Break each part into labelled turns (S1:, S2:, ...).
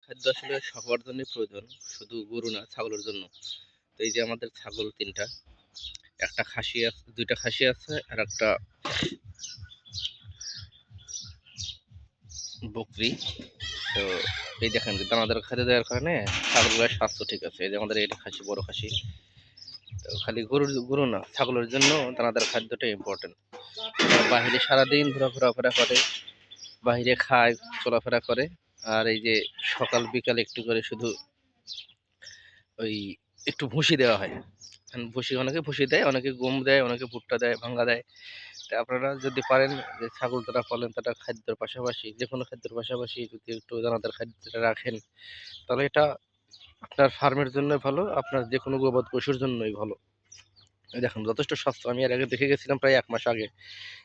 S1: খাদ্য আসলে সবার জন্যই প্রয়োজন, শুধু গরু না, ছাগলের জন্য। তো এই যে আমাদের ছাগল ৩ টা, একটা খাসি আছে, ২ টা খাসি আছে আর একটা বকরি। তো এই দেখেন যে দানাদার খাদ্য দেওয়ার কারণে ছাগলগুলোর স্বাস্থ্য ঠিক আছে। এই যে আমাদের এটা খাসি, বড় খাসি। তো খালি গরু না, ছাগলের জন্য দানাদার খাদ্যটা ইম্পর্টেন্ট। বাহিরে সারাদিন ঘোরাফেরা করে, বাহিরে খায়, চলাফেরা করে। আর এই যে সকাল বিকাল একটু করে শুধু ওই একটু ভুসি দেওয়া হয়। ভুসি, অনেকে ভুসি দেয়, অনেকে গম দেয়, অনেকে ভুট্টা দেয়, ভাঙ্গা দেয়। তো আপনারা যদি পারেন যে ছাগল যারা পালেন তারা খাদ্যের পাশাপাশি, যেকোনো খাদ্যের পাশাপাশি যদি একটু দানাদার খাদ্যটা রাখেন, তাহলে এটা আপনার ফার্মের জন্য ভালো, আপনার যেকোনো গবাদ পশুর জন্যই ভালো। এই দেখুন যথেষ্ট স্বাস্থ্য। আমি এর আগে দেখে গেছিলাম প্রায় ১ মাস আগে।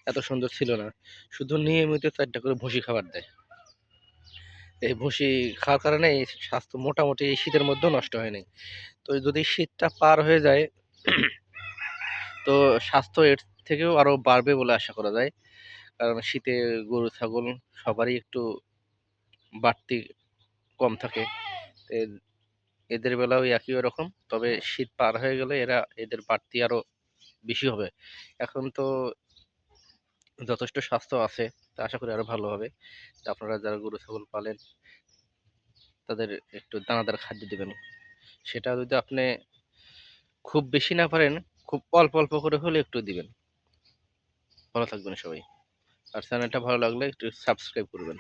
S1: এত সুন্দর ছিল না। শুধু নিয়মিত ৪ টা করে ভুসি খাবার দেয়। এই ভুসি খাওয়ার কারণে এই স্বাস্থ্য মোটামুটি এই শীতের মধ্যেও নষ্ট হয় নাই। তো যদি শীতটা পার হয়ে যায় তো স্বাস্থ্য এর থেকেও আরো বাড়বে বলে আশা করা যায়। কারণ শীতে গরু ছাগল সবারই একটু বাড়তি কম থাকে। এ এদের বেলাও একই রকম। তবে শীত পার হয়ে গেলে এদের বাড়তি আরো বেশি হবে। এখন তো যথেষ্ট স্বাস্থ্য আছে। তো আশা করি আরো ভালো হবে। তো আপনারা যারা গরু ছাগল পালেন তাদের একটু দানাদার খাদ্য দিবেন। সেটা যদি আপনি খুব বেশি না পারেন, খুব অল্প করে হলে একটু দিবেন। ভালো থাকবেন সবাই। আর চ্যানেলটা ভালো লাগলে একটু সাবস্ক্রাইব করবেন।